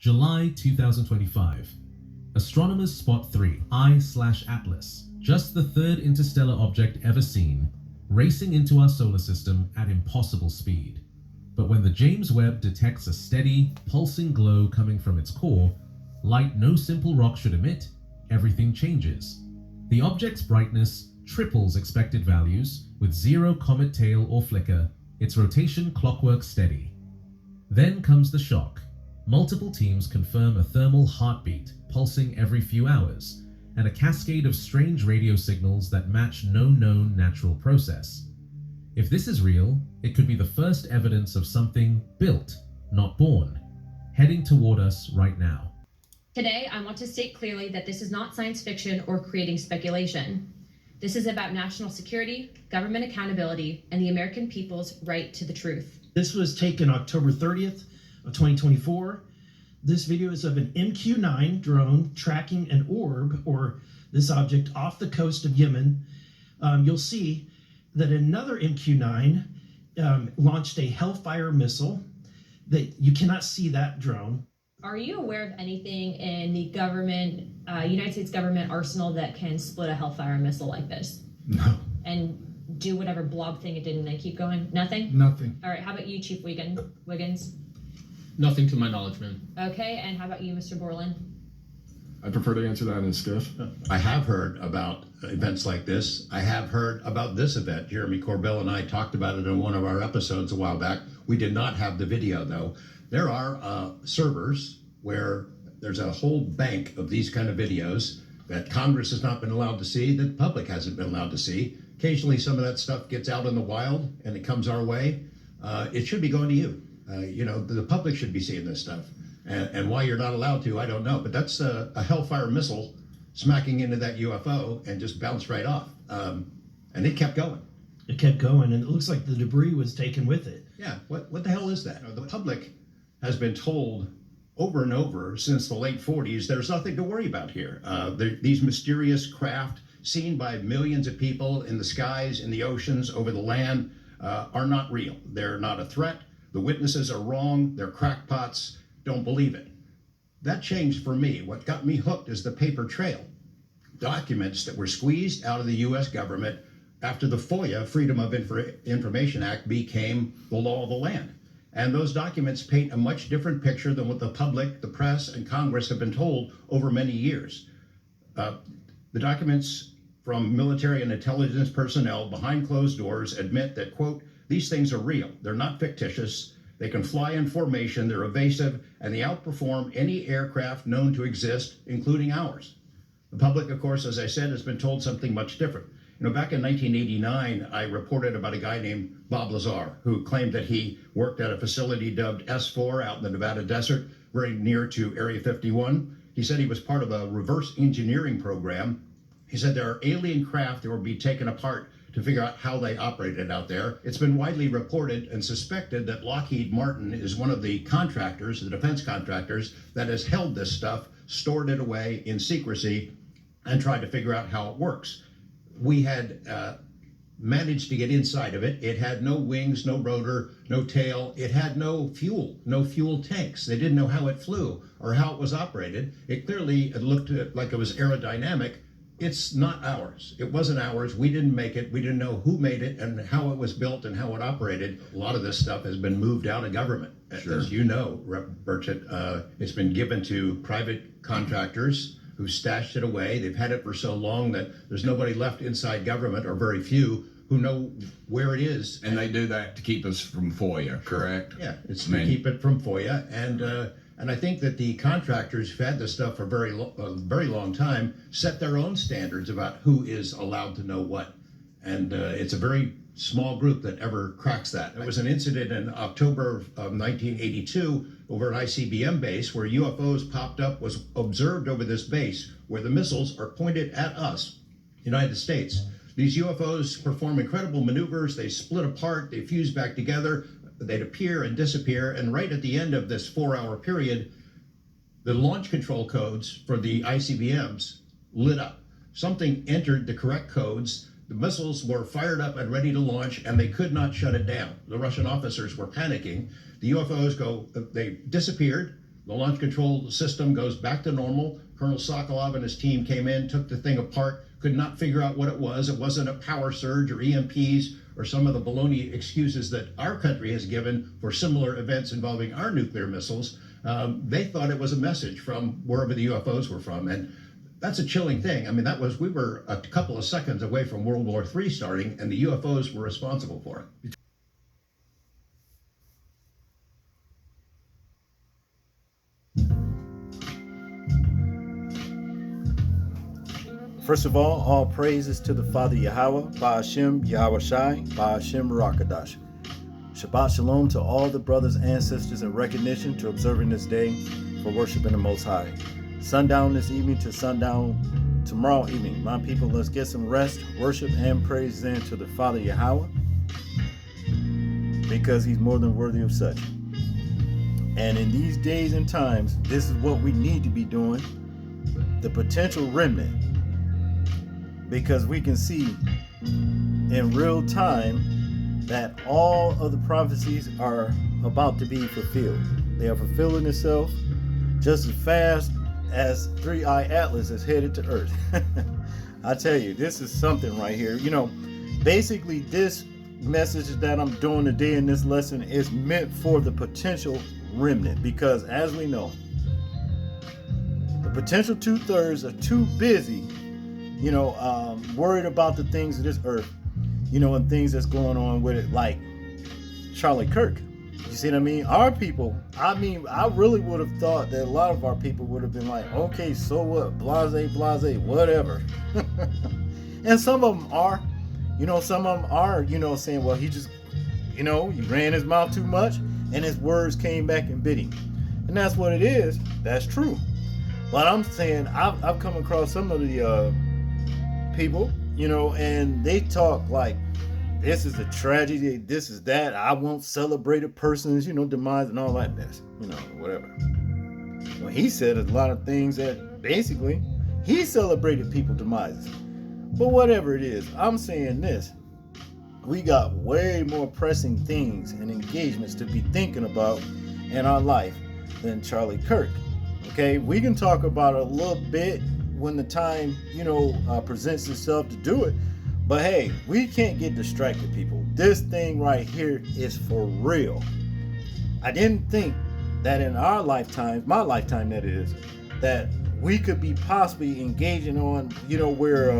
July 2025. Astronomers spot 3, I/Atlas, just the third interstellar object ever seen, racing into our solar system at impossible speed. But when the James Webb detects a steady, pulsing glow coming from its core, light no simple rock should emit, everything changes. The object's brightness triples expected values, with zero comet tail or flicker, its rotation clockwork steady. Then comes the shock. Multiple teams confirm a thermal heartbeat pulsing every few hours, and a cascade of strange radio signals that match no known natural process. If this is real, it could be the first evidence of something built, not born, heading toward us right now. Today, I want to state clearly that this is not science fiction or creating speculation. This is about national security, government accountability, and the American people's right to the truth. This was taken October 30th of 2024. This video is of an MQ-9 drone tracking an orb, or this object, off the coast of Yemen. You'll see that another MQ-9 launched a Hellfire missile. That you cannot see that drone. Are you aware of anything in the government, United States government arsenal that can split a Hellfire missile like this? No. And do whatever blob thing it did and then keep going? Nothing? Nothing. All right, how about you, Chief Wiggins? Nothing to my knowledge, ma'am. Okay, and how about you, Mr. Borland? I prefer to answer that in skiff. I have heard about events like this. I have heard about this event. Jeremy Corbell and I talked about it in one of our episodes a while back. We did not have the video, though. There are servers where there's a whole bank of these kind of videos that Congress has not been allowed to see, that the public hasn't been allowed to see. Occasionally, some of that stuff gets out in the wild and it comes our way. It should be going to you. The public should be seeing this stuff. And why you're not allowed to, I don't know. But that's a Hellfire missile smacking into that UFO and just bounced right off. And it kept going. It kept going, and it looks like the debris was taken with it. Yeah, what the hell is that? The public has been told over and over since the late 40s, there's nothing to worry about here. These mysterious craft seen by millions of people in the skies, in the oceans, over the land, are not real. They're not a threat. The witnesses are wrong. They're crackpots. Don't believe it. That changed for me. What got me hooked is the paper trail. Documents that were squeezed out of the U.S. government after the FOIA, Freedom of Information Act, became the law of the land. And those documents paint a much different picture than what the public, the press, and Congress have been told over many years. The documents from military and intelligence personnel behind closed doors admit that, quote, these things are real. They're not fictitious. They can fly in formation, they're evasive, and they outperform any aircraft known to exist, including ours. The public, of course, as I said, has been told something much different. Back in 1989, I reported about a guy named Bob Lazar, who claimed that he worked at a facility dubbed S4 out in the Nevada desert, very near to Area 51. He said he was part of a reverse engineering program. He said there are alien craft that will be taken apart to figure out how they operated out there. It's been widely reported and suspected that Lockheed Martin is one of the contractors, the defense contractors, that has held this stuff, stored it away in secrecy, and tried to figure out how it works. We had managed to get inside of it. It had no wings, no rotor, no tail. It had no fuel tanks. They didn't know how it flew or how it was operated. It clearly looked like it was aerodynamic. It's not ours. It wasn't ours. We didn't make it. We didn't know who made it and how it was built and how it operated. A lot of this stuff has been moved out of government. Sure. As you know, Rep. Burchett, it's been given to private contractors who stashed it away. They've had it for so long that there's nobody left inside government, or very few, who know where it is. And they do that to keep us from FOIA, correct? Yeah, it's to keep it from FOIA. And I think that the contractors who've had this stuff for a very long time set their own standards about who is allowed to know what. And it's a very small group that ever cracks that. There was an incident in October of 1982 over an ICBM base where UFOs popped up, was observed over this base where the missiles are pointed at us, United States. These UFOs perform incredible maneuvers. They split apart, they fuse back together. They'd appear and disappear, and right at the end of this 4-hour period, the launch control codes for the ICBMs lit up. Something entered the correct codes. The missiles were fired up and ready to launch, and they could not shut it down. The Russian officers were panicking. The UFOs they disappeared. The launch control system goes back to normal. Colonel Sokolov and his team came in, took the thing apart, could not figure out what it was. It wasn't a power surge or EMPs or some of the baloney excuses that our country has given for similar events involving our nuclear missiles. They thought it was a message from wherever the UFOs were from. And that's a chilling thing. I mean, we were a couple of seconds away from World War III starting, and the UFOs were responsible for it. First of all praises to the Father Yahweh, Ba'ashem Yahweh Shai, Ba'ashem Rakadash. Shabbat Shalom to all the brothers and sisters in recognition to observing this day for worshiping the Most High. Sundown this evening to sundown tomorrow evening. My people, let's get some rest, worship, and praise then to the Father Yahweh, because he's more than worthy of such. And in these days and times, this is what we need to be doing, the potential remnant. Because we can see in real time that all of the prophecies are about to be fulfilled. They are fulfilling themselves just as fast as 3i Atlas is headed to Earth. I tell you, this is something right here. You know, basically this message that I'm doing today in this lesson is meant for the potential remnant, because as we know, the potential 2/3 are too busy, worried about the things of this earth, and things that's going on with it, like Charlie Kirk. You see what I mean? Our people, I really would have thought that a lot of our people would have been like, okay, so what? Blase, whatever. And some of them are, saying, well, he just, he ran his mouth too much and his words came back and bit him. And that's what it is. That's true. But I'm saying, I've come across some of the people, and they talk like this is a tragedy, this is that, I won't celebrate a person's, demise and all that mess, whatever. Well, he said a lot of things that basically he celebrated people's demises. But whatever it is, I'm saying this: we got way more pressing things and engagements to be thinking about in our life than Charlie Kirk. Okay, we can talk about it a little bit when the time, presents itself to do it. But hey, we can't get distracted, people. This thing right here is for real. I didn't think that in our lifetime, my lifetime that is, that we could be possibly engaging on, where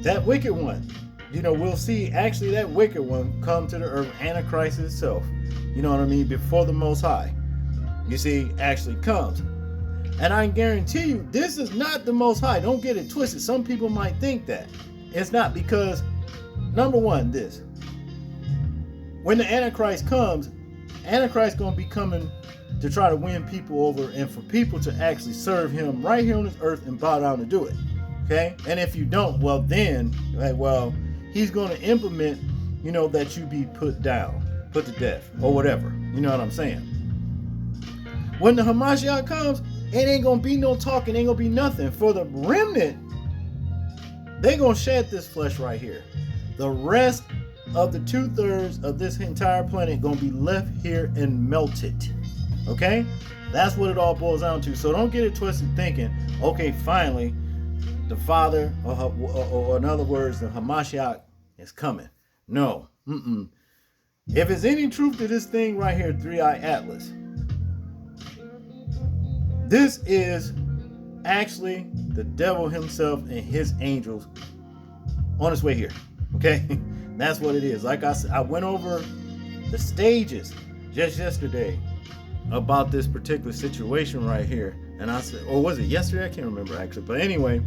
that wicked one, we'll see actually that wicked one come to the earth, Antichrist itself, before the Most High, actually comes. And I guarantee you, this is not the Most High. Don't get it twisted. Some people might think that. It's not, because, number one, when the Antichrist comes, Antichrist going to be coming to try to win people over and for people to actually serve him right here on this earth and bow down to do it. Okay? And if you don't, well then, he's going to implement, that you be put down, put to death, or whatever. You know what I'm saying? When the Hamashiach comes, it ain't gonna be no talking, ain't gonna be nothing. For the remnant, they gonna shed this flesh right here. The rest of the 2/3 of this entire planet gonna be left here and melted. Okay? That's what it all boils down to. So don't get it twisted thinking, okay, finally, the Father, or in other words, the Hamashiach is coming. No. If there's any truth to this thing right here, 3i Atlas, this is actually the devil himself and his angels on his way here. Okay? That's what it is. Like I said, I went over the stages just yesterday about this particular situation right here. And I said, or was it yesterday? I can't remember actually. But anyway,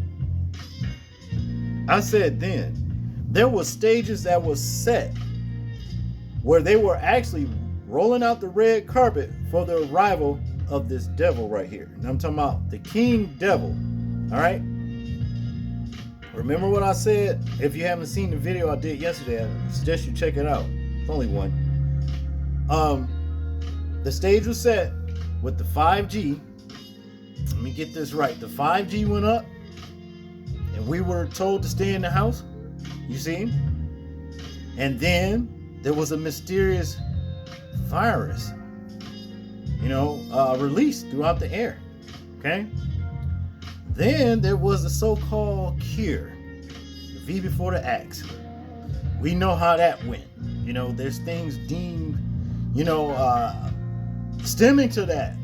I said then, there were stages that was set where they were actually rolling out the red carpet for the arrival of this devil right here. And I'm talking about the King Devil. All right? Remember what I said? If you haven't seen the video I did yesterday, I suggest you check it out. It's only one. The stage was set with the 5G. Let me get this right. The 5G went up and we were told to stay in the house. You see? And then there was a mysterious virus. released throughout the air. Okay. Then there was the so-called cure, the V before the X. We know how that went. There's things deemed, stemming to that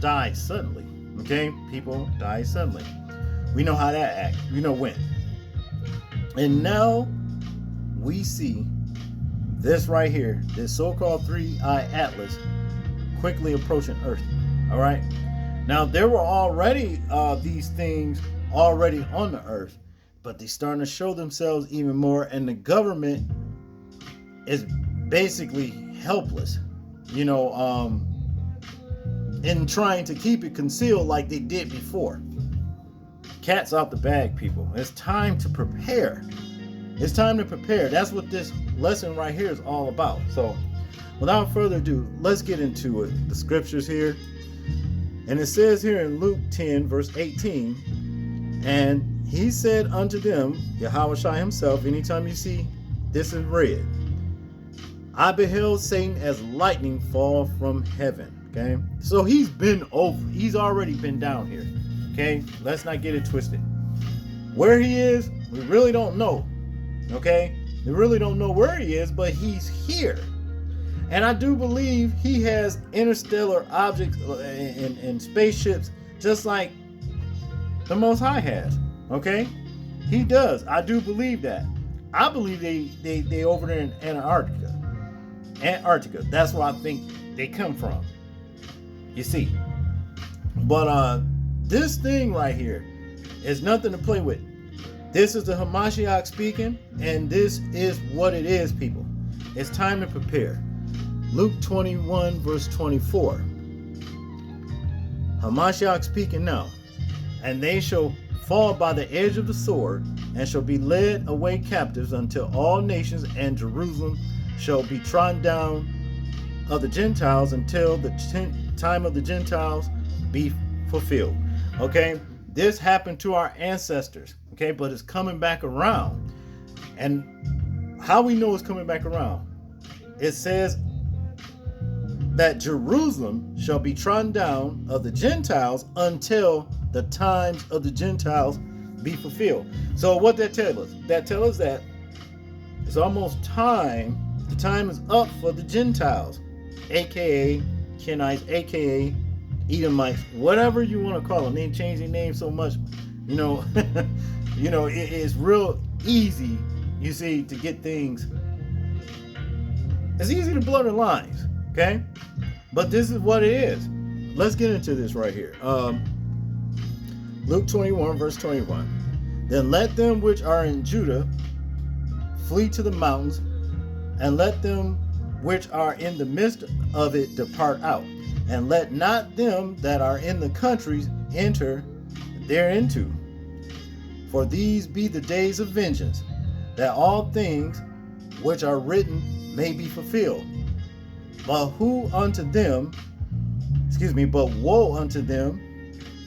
died suddenly. Okay, people died suddenly. We know how that went. And now we see this right here, this so-called 3-eye atlas, quickly approaching Earth. All right. Now there were already these things already on the Earth, but they're starting to show themselves even more, and the government is basically helpless, in trying to keep it concealed like they did before. Cat's out the bag, people. It's time to prepare. It's time to prepare. That's what this lesson right here is all about. So, without further ado, let's get into it. The scriptures here. And it says here in Luke 10, verse 18, and he said unto them, Yahushua himself, anytime you see this in red, I beheld Satan as lightning fall from heaven. Okay, so he's already been down here. Okay, let's not get it twisted. Where he is, we really don't know. Okay, we really don't know where he is, but he's here. And I do believe he has interstellar objects and spaceships, just like the Most High has. Okay, he does. I do believe that. I believe they over there in Antarctica. That's where I think they come from. You see, but this thing right here is nothing to play with. This is the Hamashiach speaking, and this is what it is, people. It's time to prepare. Luke 21, verse 24. Hamashiach speaking now, and they shall fall by the edge of the sword, and shall be led away captives until all nations, and Jerusalem shall be trodden down of the Gentiles until the time of the Gentiles be fulfilled. Okay, this happened to our ancestors. Okay, but it's coming back around. And how we know it's coming back around? It says that Jerusalem shall be trodden down of the Gentiles until the times of the Gentiles be fulfilled. So what that tells us? That tells us that it's almost time. The time is up for the Gentiles, aka Kenites, aka Edomites, whatever you want to call them. They change their name so much, it's real easy, you see, to get things. It's easy to blur the lines, okay? But this is what it is. Let's get into this right here. Luke 21, verse 21. Then let them which are in Judah flee to the mountains, and let them which are in the midst of it depart out, and let not them that are in the countries enter thereinto. For these be the days of vengeance, that all things which are written may be fulfilled. But woe unto them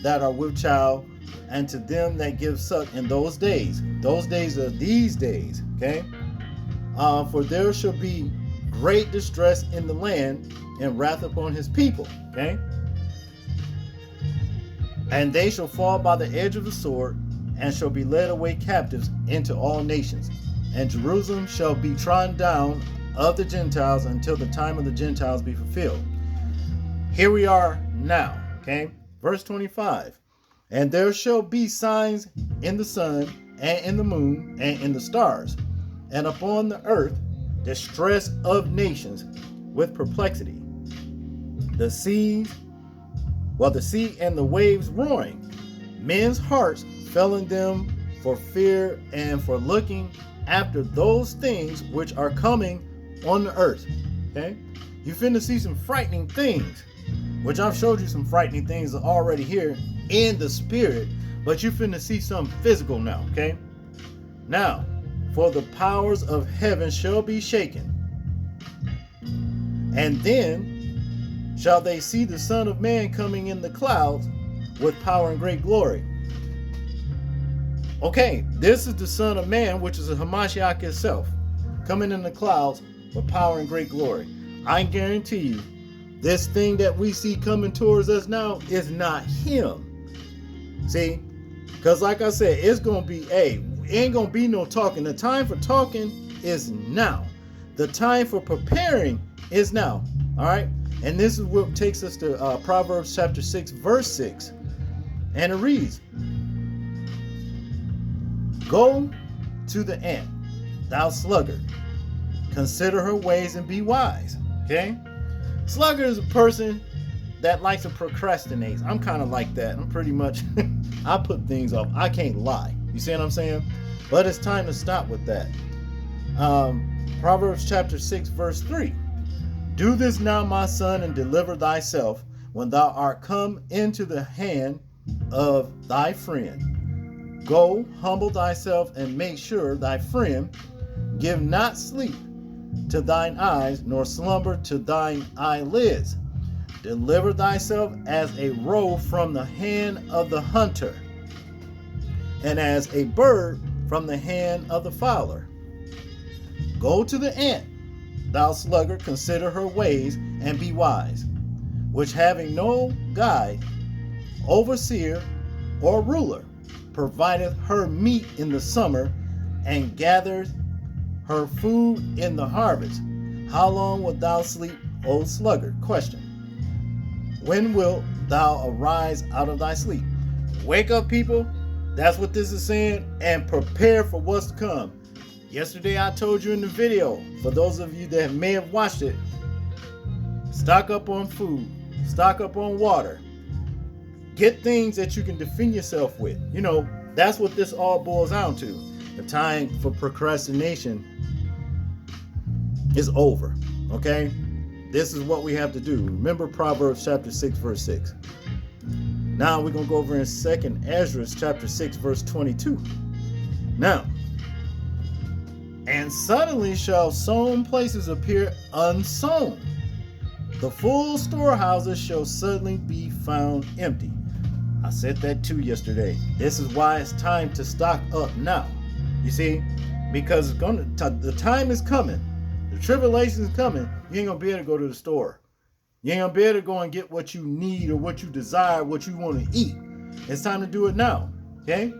that are with child, and to them that give suck in those days. Those days are these days, okay? For there shall be great distress in the land, and wrath upon his people, okay? And they shall fall by the edge of the sword, and shall be led away captives into all nations. And Jerusalem shall be trodden down of the Gentiles until the time of the Gentiles be fulfilled. Here we are now, okay? Verse 25. And there shall be signs in the sun, and in the moon, and in the stars, and upon the earth distress of nations with perplexity. The sea and the waves roaring. Men's hearts failing them for fear and for looking after those things which are coming on the earth. Okay? You finna see some frightening things, which I've showed you some frightening things already here in the spirit, but you finna see some physical now, okay? Now, for the powers of heaven shall be shaken, and then shall they see the Son of Man coming in the clouds with power and great glory. Okay, this is the Son of Man, which is a Hamashiach itself, coming in the clouds with power and great glory. I guarantee you, This thing that we see coming towards us now is not him. See? Because like I said, it's going to be, ain't going to be no talking. The time for talking is now. The time for preparing is now. All right? And this is what takes us to Proverbs chapter 6, verse 6. And it reads, "Go to the ant, thou sluggard. Consider her ways and be wise." Okay? Sluggard is a person that likes to procrastinate. I'm kind of like that. I'm pretty much, I put things off. I can't lie. You see what I'm saying? But it's time to stop with that. Proverbs chapter 6, verse 3. "Do this now, my son, and deliver thyself when thou art come into the hand of thy friend. Go, humble thyself, and make sure thy friend. Give not sleep to thine eyes, nor slumber to thine eyelids. Deliver thyself as a roe from the hand of the hunter, and as a bird from the hand of the fowler. Go to the ant, thou sluggard, consider her ways, and be wise, which having no guide, overseer, or ruler, provideth her meat in the summer, and gathereth her food in the harvest. How long wilt thou sleep, O sluggard?" Question. "When wilt thou arise out of thy sleep?" Wake up, people. That's what this is saying, and prepare for what's to come. Yesterday I told you in the video, for those of you that may have watched it, stock up on food, stock up on water, get things that you can defend yourself with. You know, that's what this all boils down to. The time for procrastination is over. Okay? This is what we have to do. Remember Proverbs chapter 6, verse 6. Now we're going to go over in 2nd Ezra chapter 6, verse 22. Now, "And suddenly shall sown places appear unsown. The full storehouses shall suddenly be found empty." I said that too yesterday. This is why it's time to stock up now. You see, because the time is coming. The tribulation is coming. You ain't gonna be able to go to the store. You ain't gonna be able to go and get what you need or what you desire, what you want to eat. It's time to do it now. Okay?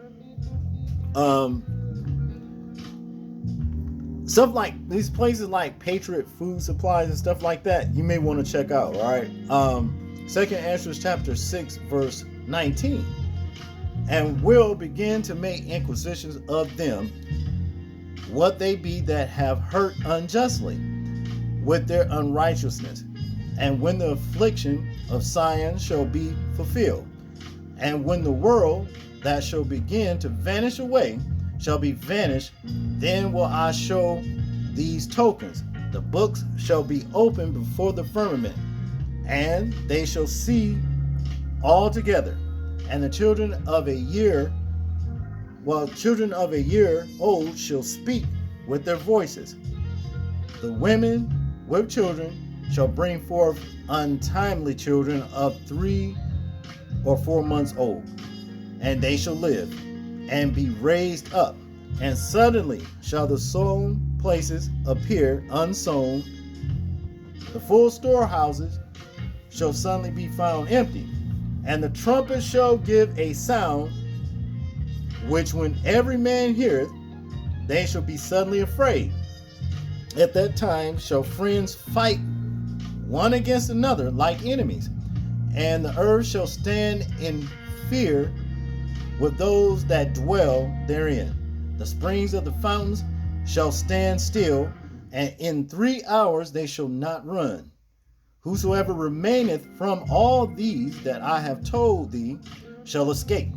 Stuff like these places like Patriot Food Supplies and stuff like that, you may want to check out. All right. 2nd Ezra chapter 6, verse 19. "And will begin to make inquisitions of them, what they be that have hurt unjustly with their unrighteousness. And when the affliction of Sion shall be fulfilled, and when the world that shall begin to vanish away shall be vanished, then will I show these tokens. The books shall be opened before the firmament, and they shall see all together. And the children of a year old shall speak with their voices. The women with children shall bring forth untimely children of 3 or 4 months old, and they shall live and be raised up. And suddenly shall the sown places appear unsown. The full storehouses shall suddenly be found empty. And the trumpet shall give a sound, which when every man heareth, they shall be suddenly afraid. At that time shall friends fight one against another like enemies, and the earth shall stand in fear with those that dwell therein. The springs of the fountains shall stand still, and in 3 hours they shall not run. Whosoever remaineth from all these that I have told thee shall escape,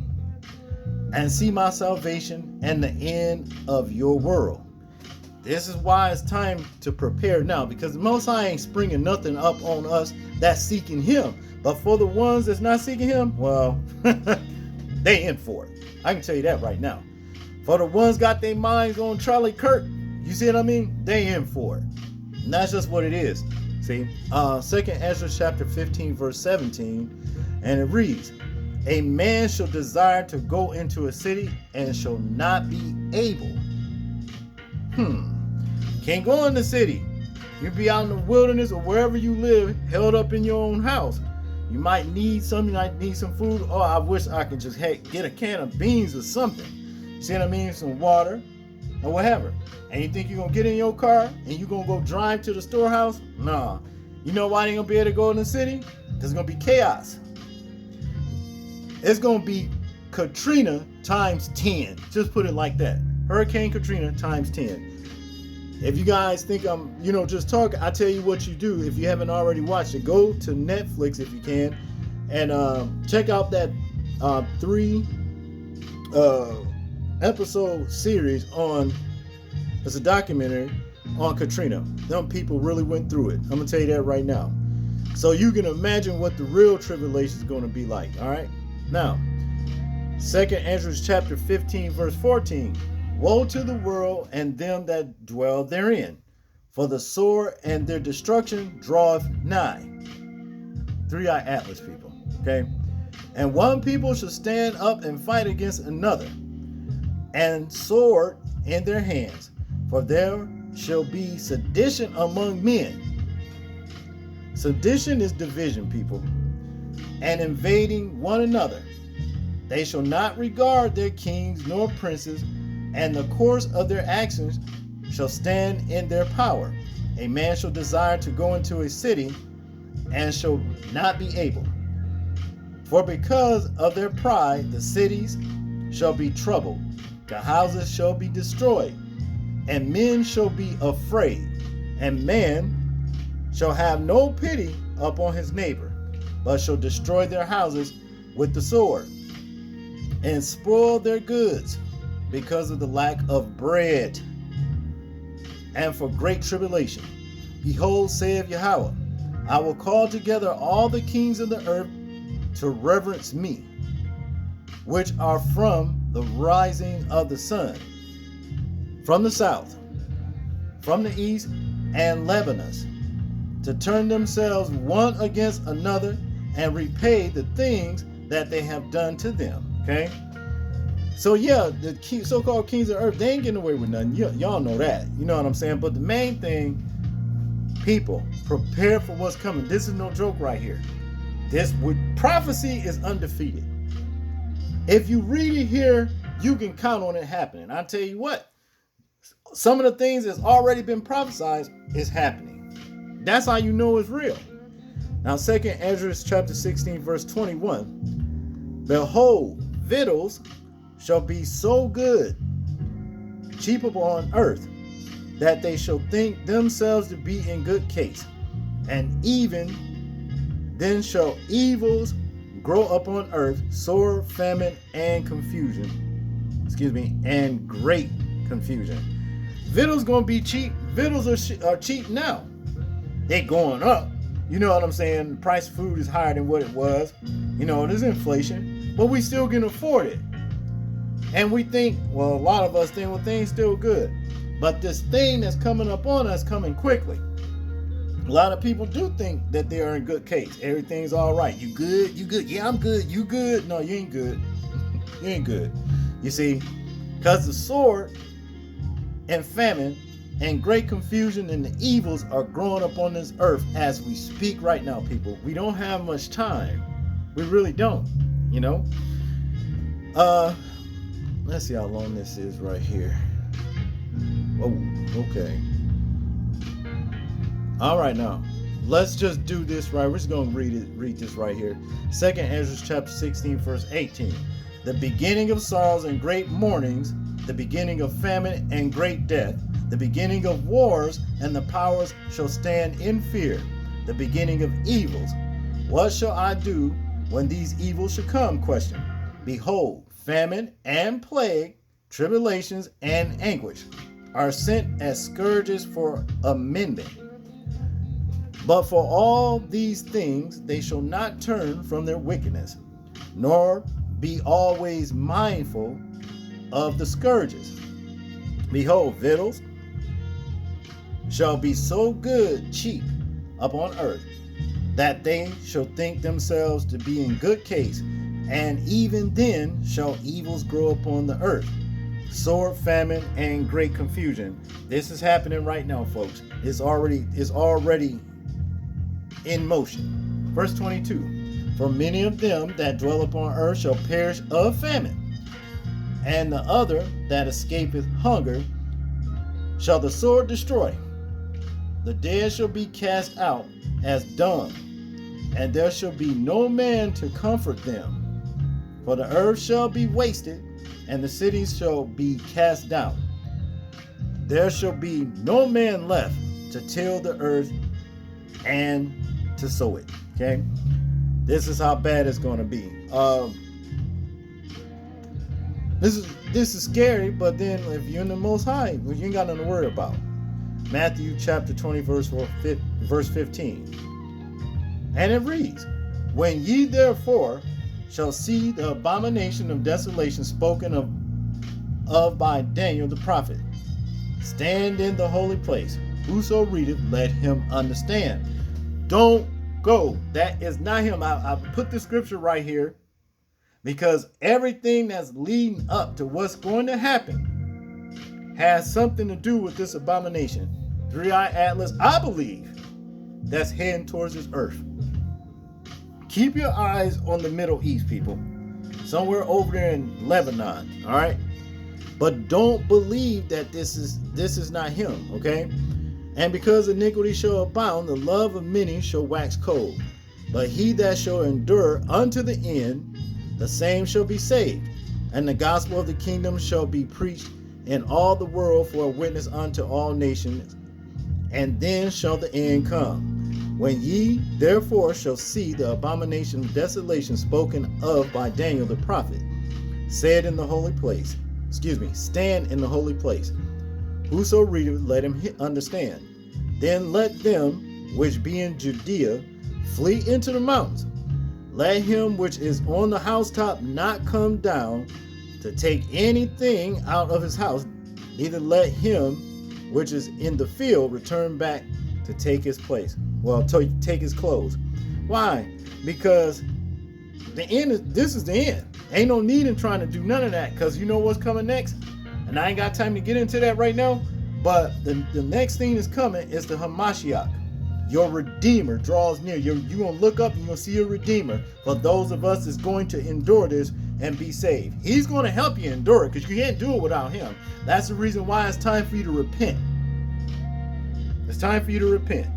and see my salvation and the end of your world. This is why it's time to prepare now, because the Most High ain't springing nothing up on us that's seeking Him. But for the ones that's not seeking Him, well, they in for it. I can tell you that right now. For the ones got their minds on Charlie Kirk, you see what I mean? They in for it. And that's just what it is. See, 2nd Ezra chapter 15, verse 17, and it reads, "A man shall desire to go into a city and shall not be able." Can't go in the city. You'll be out in the wilderness or wherever you live, held up in your own house. You might need something, you might need some food. Oh, I wish I could just get a can of beans or something. You see what I mean? Some water or whatever. And you think you're going to get in your car and you're going to go drive to the storehouse? Nah. You know why they ain't going to be able to go in the city? Because it's going to be chaos. It's going to be Katrina times 10. Just put it like that. Hurricane Katrina times 10. If you guys think I'm, just talking, I tell you what you do. If you haven't already watched it, go to Netflix if you can, and check out that 3 episode series on. It's a documentary on Katrina. Them people really went through it. I'm gonna tell you that right now, so you can imagine what the real tribulation is going to be like. All right, now, 2 Ezra chapter 15 verse 14. Woe to the world and them that dwell therein, for the sword and their destruction draweth nigh. 3-Eye Atlas, people. Okay? And one people shall stand up and fight against another, and sword in their hands, for there shall be sedition among men. Sedition is division, people, and invading one another. They shall not regard their kings nor princes, and the course of their actions shall stand in their power. A man shall desire to go into a city, and shall not be able. For because of their pride, the cities shall be troubled, the houses shall be destroyed, and men shall be afraid, and man shall have no pity upon his neighbor, but shall destroy their houses with the sword, and spoil their goods, because of the lack of bread, and for great tribulation. Behold, saith Yahweh, I will call together all the kings of the earth to reverence me, which are from the rising of the sun, from the south, from the east, and Lebanon, to turn themselves one against another, and repay the things that they have done to them. Okay? So yeah, the so-called kings of earth, they ain't getting away with nothing. Y'all know that. You know what I'm saying? But the main thing, people, prepare for what's coming. This is no joke right here. Prophecy is undefeated. If you read it here, you can count on it happening. I tell you what, some of the things that's already been prophesied is happening. That's how you know it's real. Now, 2 Ezra chapter 16, verse 21. Behold, victuals shall be so good, cheap upon earth, that they shall think themselves to be in good case. And even then shall evils grow up on earth, sore famine and confusion. And great confusion. Victuals gonna be cheap. Victuals are cheap now. They going up. You know what I'm saying? The price of food is higher than what it was. There's inflation, but we still can afford it. And we think, well, a lot of us think, well, things still good. But this thing that's coming up on us coming quickly. A lot of people do think that they are in good case. Everything's all right. You good? You good? Yeah, I'm good. You good? No, you ain't good. You ain't good. You see, because the sword and famine and great confusion and the evils are growing up on this earth as we speak right now, people. We don't have much time. We really don't, Let's see how long this is right here. Oh, okay. All right, now let's just do this right. We're just gonna read this right here. 2 Ezra chapter 16, verse 18. The beginning of sorrows and great mournings, the beginning of famine and great death, the beginning of wars, and the powers shall stand in fear, the beginning of evils. What shall I do when these evils shall come? Question. Behold, famine and plague, tribulations and anguish are sent as scourges for amending. But for all these things they shall not turn from their wickedness, nor be always mindful of the scourges. Behold, victuals shall be so good, cheap upon earth, that they shall think themselves to be in good case, and even then shall evils grow upon the earth, sword, famine, and great confusion. This is happening right now, folks. is already in motion. Verse 22. For many of them that dwell upon earth shall perish of famine, and the other that escapeth hunger shall the sword destroy. The dead shall be cast out as dung, and there shall be no man to comfort them. For the earth shall be wasted, and the cities shall be cast down. There shall be no man left to till the earth and to sow it. Okay? This is how bad it's going to be. This is scary, but then if you're in the Most High, you ain't got nothing to worry about. Matthew chapter 20, verse 15. And it reads, When ye therefore shall see the abomination of desolation spoken of by Daniel the prophet, stand in the holy place. Whoso readeth, let him understand. Don't go. That is not him. I put the scripture right here because everything that's leading up to what's going to happen has something to do with this abomination. Three-eyed Atlas, I believe, that's heading towards this earth. Keep your eyes on the Middle East, people. Somewhere over there in Lebanon, all right? But don't believe that this is not him, okay? And because iniquity shall abound, the love of many shall wax cold. But he that shall endure unto the end, the same shall be saved. And the gospel of the kingdom shall be preached in all the world for a witness unto all nations. And then shall the end come. When ye therefore shall see the abomination of desolation spoken of by Daniel the prophet, stand in the holy place. Whoso readeth, let him understand. Then let them which be in Judea flee into the mountains. Let him which is on the housetop not come down to take anything out of his house, neither let him which is in the field return back to take his place. Well, to take his clothes. Why? Because this is the end. Ain't no need in trying to do none of that, because you know what's coming next? And I ain't got time to get into that right now, but the next thing that's coming is the Hamashiach. Your Redeemer draws near. You're going to look up and you're going to see your Redeemer. For those of us that's going to endure this and be saved. He's going to help you endure it, because you can't do it without him. That's the reason why it's time for you to repent. It's time for you to repent.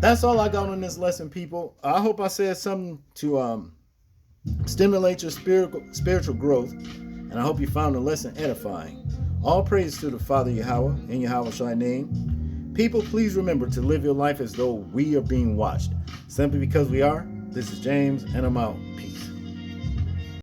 That's all I got on this lesson, people. I hope I said something to stimulate your spiritual growth, and I hope you found the lesson edifying. All praise to the Father Yahweh in Yahweh's name. People, please remember to live your life as though we are being watched. Simply because we are. This is James, and I'm out. Peace.